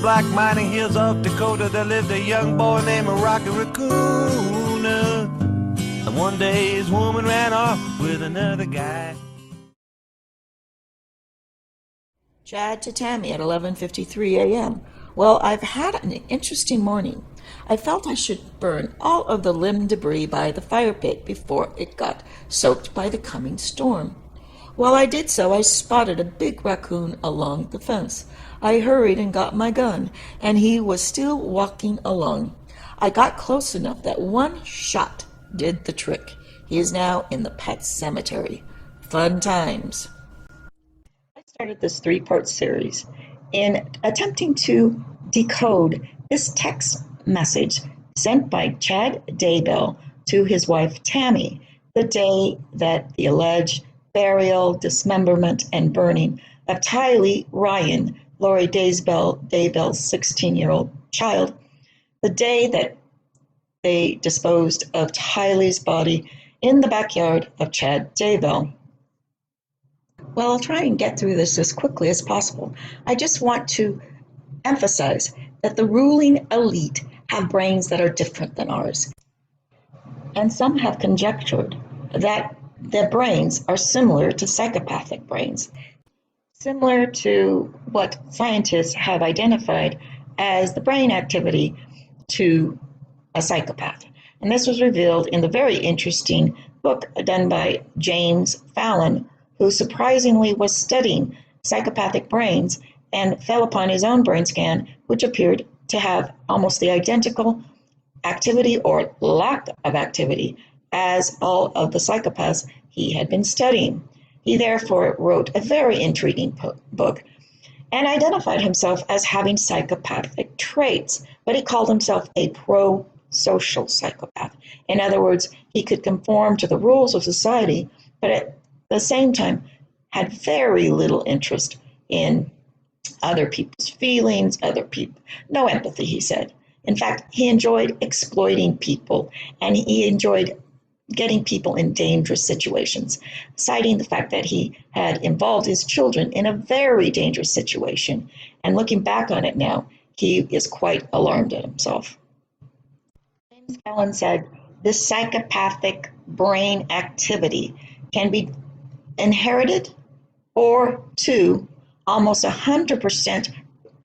black mining hills of Dakota, there lived a young boy named Rocky Raccoon. And one day his woman ran off with another guy. Chad to Tammy at 11:53 a.m. Well, I've had an interesting morning. I felt I should burn all of the limb debris by the fire pit before it got soaked by the coming storm. While I did so, I spotted a big raccoon along the fence. I hurried and got my gun, and he was still walking along. I got close enough that one shot did the trick. He is now in the pet cemetery. Fun times. I started this three-part series in attempting to decode this text message sent by Chad Daybell to his wife Tammy the day that the alleged burial, dismemberment, and burning of Tylee Ryan, Lori Daybell's 16-year-old child, the day that they disposed of Tylee's body in the backyard of Chad Daybell. Well, I'll try and get through this as quickly as possible. I just want to emphasize that the ruling elite have brains that are different than ours. And some have conjectured that their brains are similar to psychopathic brains, similar to what scientists have identified as the brain activity to a psychopath. And this was revealed in the very interesting book done by James Fallon, who surprisingly was studying psychopathic brains and fell upon his own brain scan, which appeared to have almost the identical activity or lack of activity as all of the psychopaths he had been studying. He therefore wrote a very intriguing book and identified himself as having psychopathic traits, but he called himself a pro-social psychopath. In other words, he could conform to the rules of society, but at the same time had very little interest in other people's feelings, no empathy, he said. In fact, he enjoyed exploiting people, and he enjoyed getting people in dangerous situations, citing the fact that he had involved his children in a very dangerous situation. And looking back on it now, he is quite alarmed at himself. James Fallon said, this psychopathic brain activity can be inherited or two, almost 100%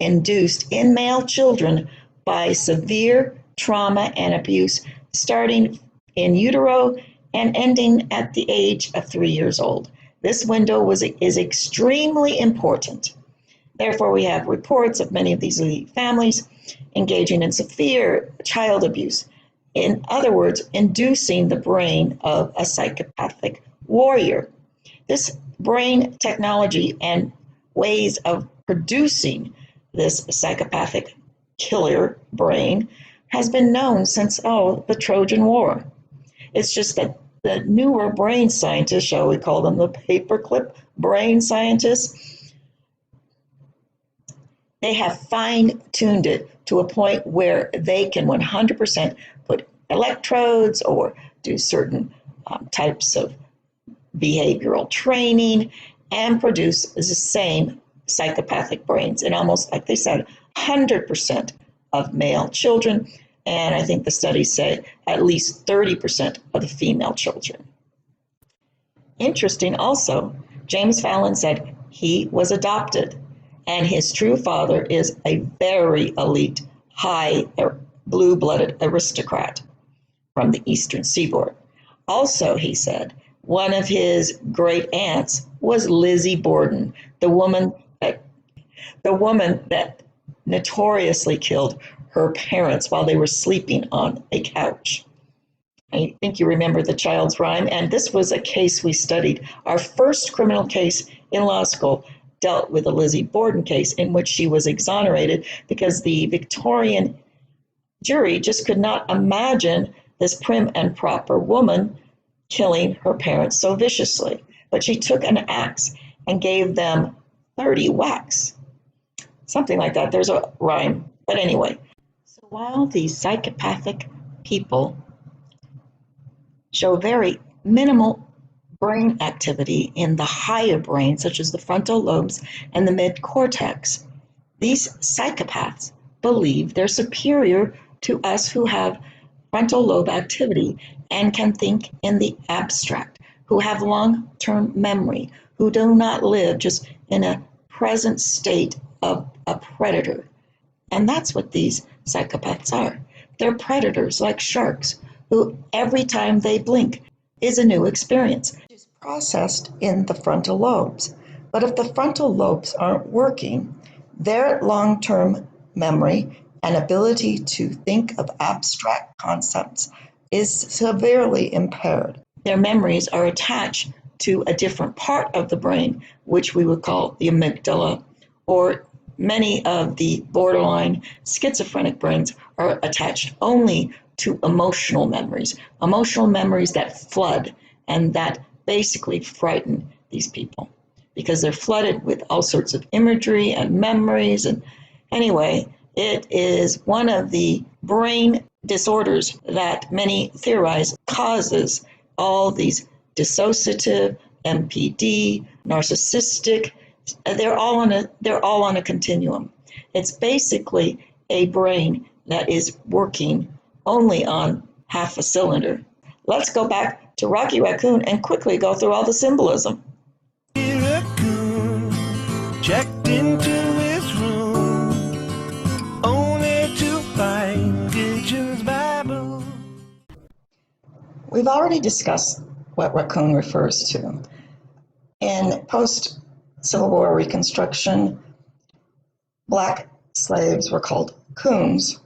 induced in male children by severe trauma and abuse, starting in utero and ending at the age of 3 years old. This window is extremely important. Therefore, we have reports of many of these elite families engaging in severe child abuse. In other words, inducing the brain of a psychopathic warrior. This brain technology and ways of producing this psychopathic killer brain has been known since, the Trojan War. It's just that the newer brain scientists, shall we call them the paperclip brain scientists, they have fine-tuned it to a point where they can 100% put electrodes or do certain types of behavioral training and produce the same psychopathic brains in almost, like they said, 100% of male children. And I think the studies say at least 30% of the female children. Interesting also, James Fallon said he was adopted, and his true father is a very elite, high, blue-blooded aristocrat from the Eastern Seaboard. Also, he said, one of his great aunts was Lizzie Borden, the woman that notoriously killed her parents while they were sleeping on a couch. I think you remember the child's rhyme, and this was a case we studied. Our first criminal case in law school dealt with a Lizzie Borden case in which she was exonerated because the Victorian jury just could not imagine this prim and proper woman killing her parents so viciously. But she took an axe and gave them 30 whacks. Something like that. There's a rhyme. But anyway, so while these psychopathic people show very minimal brain activity in the higher brain, such as the frontal lobes and the mid-cortex, These psychopaths believe they're superior to us who have frontal lobe activity and can think in the abstract, who have long-term memory, who do not live just in a present state of a predator. And that's what these psychopaths are. They're predators like sharks, who every time they blink is a new experience. It's processed in the frontal lobes. But if the frontal lobes aren't working, their long-term memory and ability to think of abstract concepts is severely impaired. Their memories are attached to a different part of the brain, which we would call the amygdala, or many of the borderline schizophrenic brains are attached only to emotional memories that flood and that basically frighten these people because they're flooded with all sorts of imagery and memories. And anyway, it is one of the brain disorders that many theorize causes all these dissociative, MPD, narcissistic. They're all on a continuum. It's basically a brain that is working only on half a cylinder. Let's go back to Rocky Raccoon and quickly go through all the symbolism. Raccoon checked into his room only to find Gideon's Bible. We've already discussed what raccoon refers to. In post-Civil War Reconstruction, black slaves were called coons.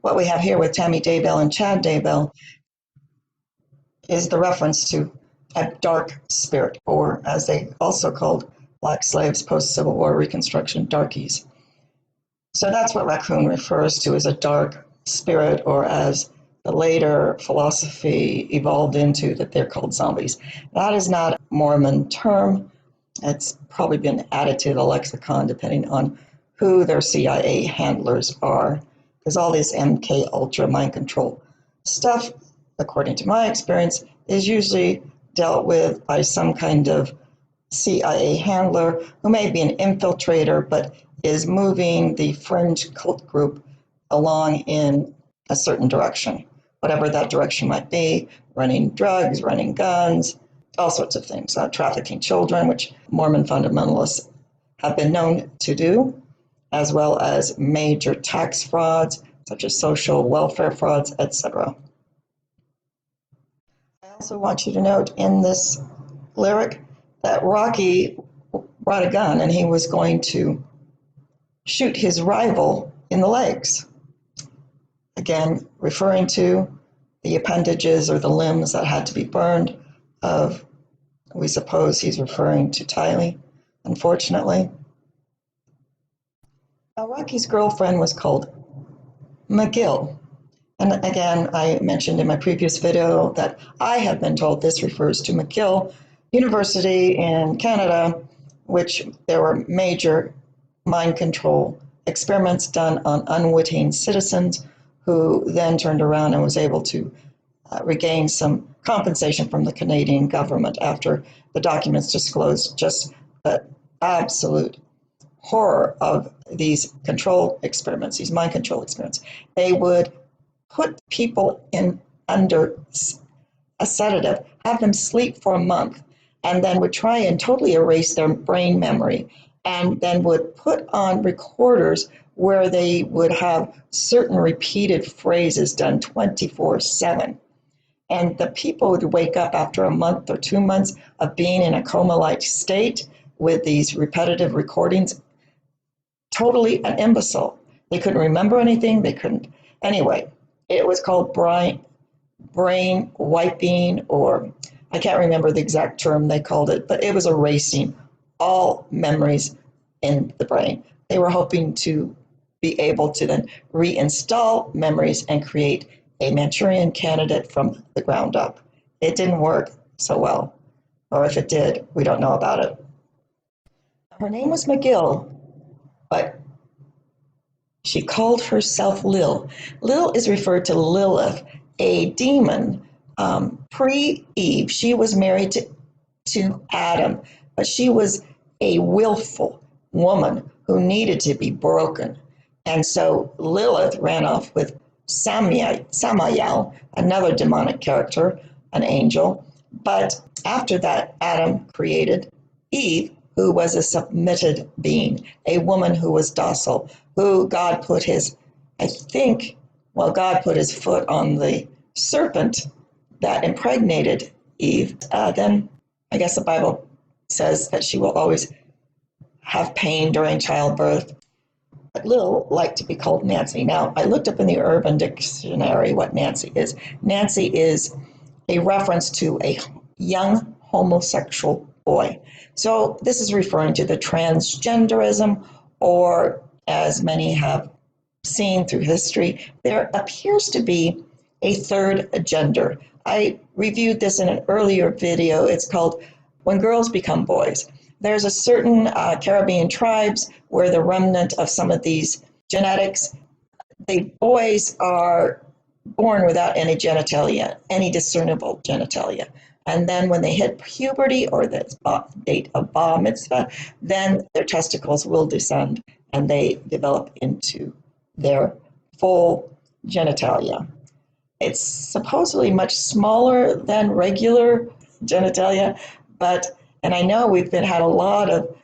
What we have here with Tammy Daybell and Chad Daybell is the reference to a dark spirit, or as they also called black slaves post-Civil War Reconstruction, darkies. So that's what raccoon refers to, as a dark spirit, or as the later philosophy evolved into, that they're called zombies. That is not a Mormon term. It's probably been added to the lexicon depending on who their CIA handlers are, because all this MK Ultra mind control stuff, according to my experience, is usually dealt with by some kind of CIA handler who may be an infiltrator but is moving the fringe cult group along in a certain direction, whatever that direction might be, running drugs, running guns, all sorts of things, trafficking children, which Mormon fundamentalists have been known to do, as well as major tax frauds, such as social welfare frauds, etc. I also want you to note in this lyric that Rocky brought a gun and he was going to shoot his rival in the legs. Again, referring to the appendages or the limbs that had to be burned of, we suppose he's referring to Tylee, unfortunately. Now, Rocky's girlfriend was called McGill. And again, I mentioned in my previous video that I have been told this refers to McGill University in Canada, which there were major mind control experiments done on unwitting citizens who then turned around and was able to regain some compensation from the Canadian government after the documents disclosed just the absolute horror of these control experiments, these mind control experiments. They would put people in under a sedative, have them sleep for a month, and then would try and totally erase their brain memory, and then would put on recorders where they would have certain repeated phrases done 24/7. And the people would wake up after a month or 2 months of being in a coma-like state with these repetitive recordings, totally an imbecile. They couldn't remember anything. They couldn't. Anyway, it was called brain wiping, or I can't remember the exact term they called it, but it was erasing all memories in the brain. They were hoping to be able to then reinstall memories and create a Manchurian candidate from the ground up. It didn't work so well, or if it did, we don't know about it. Her name was McGill, but she called herself Lil. Lil is referred to Lilith, a demon. Pre-Eve, she was married to Adam, but she was a willful woman who needed to be broken. And so Lilith ran off with Samael, another demonic character, an angel. But after that, Adam created Eve, who was a submitted being, a woman who was docile, who God put his, God put his foot on the serpent that impregnated Eve. Then I guess the Bible says that she will always have pain during childbirth. But Lil liked to be called Nancy. Now, I looked up in the Urban Dictionary what Nancy is. Nancy is a reference to a young homosexual boy. So this is referring to the transgenderism, or as many have seen through history, there appears to be a third gender. I reviewed this in an earlier video. It's called When Girls Become Boys. There's a certain Caribbean tribes where the remnant of some of these genetics, the boys are born without any genitalia, any discernible genitalia. And then when they hit puberty or the date of bar mitzvah, then their testicles will descend and they develop into their full genitalia. It's supposedly much smaller than regular genitalia, and I know we've had a lot of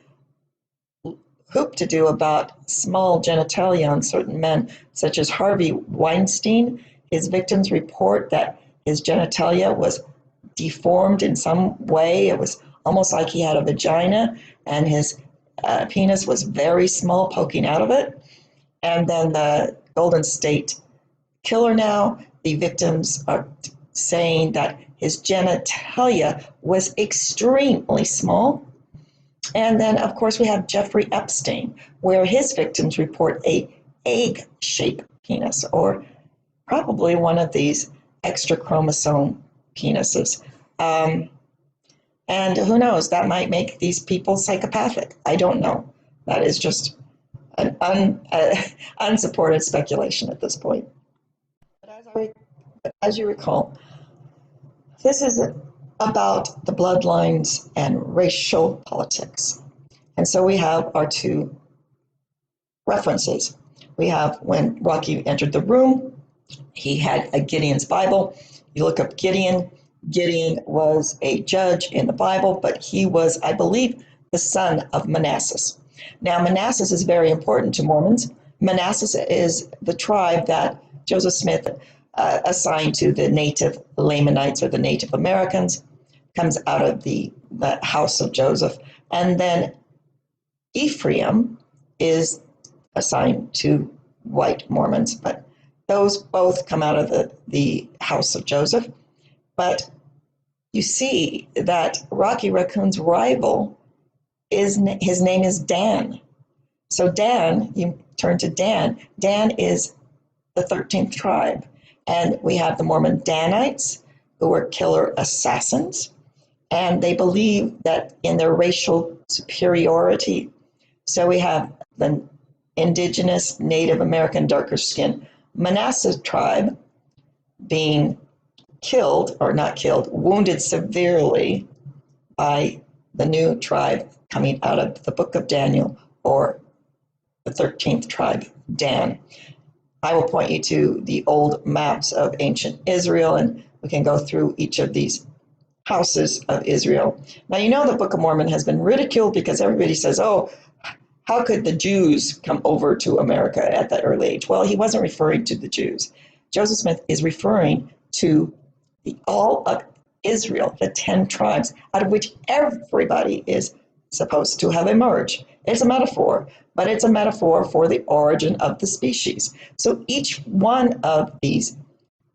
hoop to do about small genitalia on certain men, such as Harvey Weinstein. His victims report that his genitalia was deformed in some way. It was almost like he had a vagina, and his penis was very small, poking out of it. And then the Golden State Killer now, the victims are saying that his genitalia was extremely small. And then, of course, we have Jeffrey Epstein, where his victims report a egg-shaped penis, or probably one of these extra chromosome penises. And who knows, that might make these people psychopathic. I don't know. That is just an unsupported speculation at this point. But as you recall, this is about the bloodlines and racial politics. And so we have our two references. We have when Rocky entered the room, he had a Gideon's Bible. You look up Gideon. Gideon was a judge in the Bible, but he was, I believe, the son of Manasseh. Now, Manasseh is very important to Mormons. Manasseh is the tribe that Joseph Smith assigned to the native Lamanites, or the Native Americans, comes out of the house of Joseph. And then Ephraim is assigned to white Mormons, but those both come out of the house of Joseph. But you see that Rocky Raccoon's rival, his name is Dan. So Dan, you turn to Dan. Dan is the 13th tribe. And we have the Mormon Danites, who were killer assassins. And they believe that in their racial superiority. So we have the indigenous Native American darker skin Manasseh tribe being killed, or not killed, wounded severely by the new tribe coming out of the book of Daniel, or the 13th tribe, Dan. I will point you to the old maps of ancient Israel, and we can go through each of these houses of Israel. Now, you know the Book of Mormon has been ridiculed because everybody says, oh, how could the Jews come over to America at that early age? Well, he wasn't referring to the Jews. Joseph Smith is referring to all of Israel, the 10 tribes, out of which everybody is supposed to have emerged. It's a metaphor, but it's a metaphor for the origin of the species. So each one of these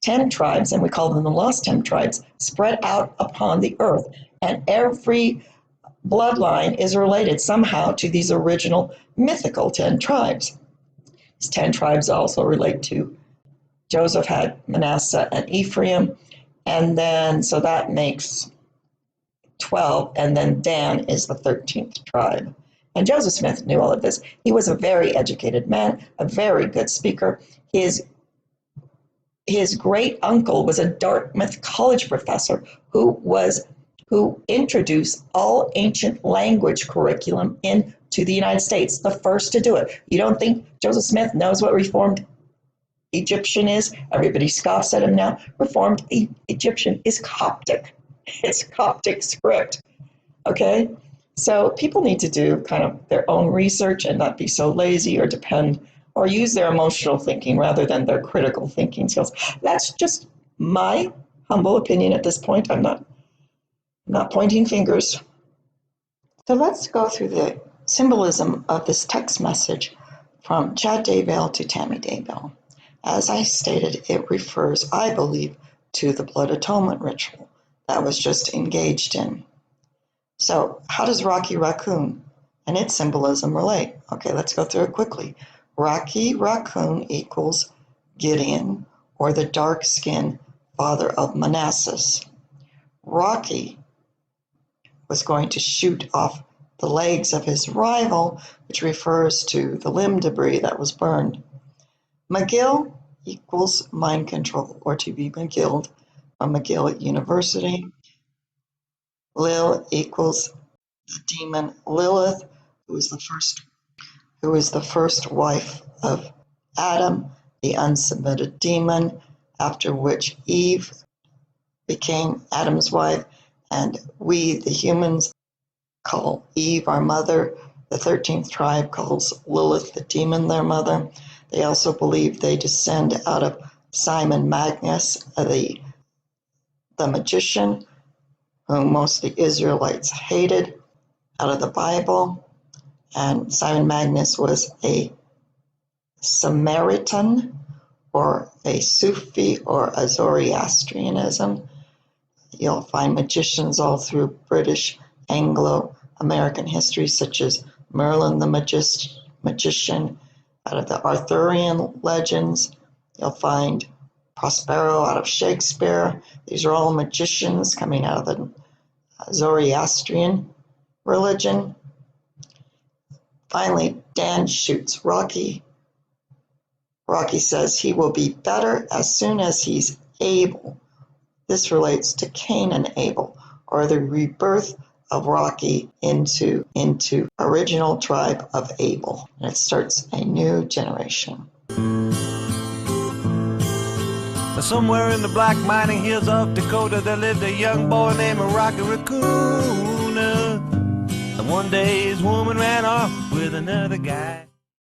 10 tribes, and we call them the lost 10 tribes, spread out upon the earth. And every bloodline is related somehow to these original mythical 10 tribes. These 10 tribes also relate to Joseph had Manasseh and Ephraim, and then so that makes 12, and then Dan is the 13th tribe. And Joseph Smith knew all of this. He was a very educated man, a very good speaker. His great uncle was a Dartmouth College professor who introduced all ancient language curriculum in to the United States, the first to do it. You don't think Joseph Smith knows what Reformed Egyptian is? Everybody scoffs at him now. Reformed Egyptian is Coptic. It's Coptic script. Okay? So people need to do kind of their own research and not be so lazy or depend or use their emotional thinking rather than their critical thinking skills. That's just my humble opinion at this point. I'm not pointing fingers. So let's go through the symbolism of this text message from Chad Daybell to Tammy Daybell. As I stated, it refers, I believe, to the blood atonement ritual that was just engaged in. So how does Rocky Raccoon and its symbolism relate? Okay, let's go through it quickly. Rocky Raccoon equals Gideon, or the dark-skinned father of Manasseh. Rocky was going to shoot off the legs of his rival, which refers to the limb debris that was burned. McGill equals mind control, or to be McGilled from McGill University. Lil equals the demon Lilith, who is the first wife of Adam, the unsubmitted demon, after which Eve became Adam's wife, and we, the humans, call Eve our mother. The 13th tribe calls Lilith the demon their mother. They also believe they descend out of Simon Magus, the magician, whom most of the Israelites hated, out of the Bible. And Simon Magus was a Samaritan, or a Sufi, or a Zoroastrianism. You'll find magicians all through British, Anglo-American history, such as Merlin the magician, out of the Arthurian legends. You'll find Prospero out of Shakespeare. These are all magicians coming out of the Zoroastrian religion. Finally, Dan shoots Rocky. Rocky says he will be better as soon as he's able. This relates to Cain and Abel, or the rebirth of Rocky into original tribe of Abel. And it starts a new generation. Somewhere in the black mining hills of Dakota, there lived a young boy named Rocky Raccoon. And one day his woman ran off with another guy.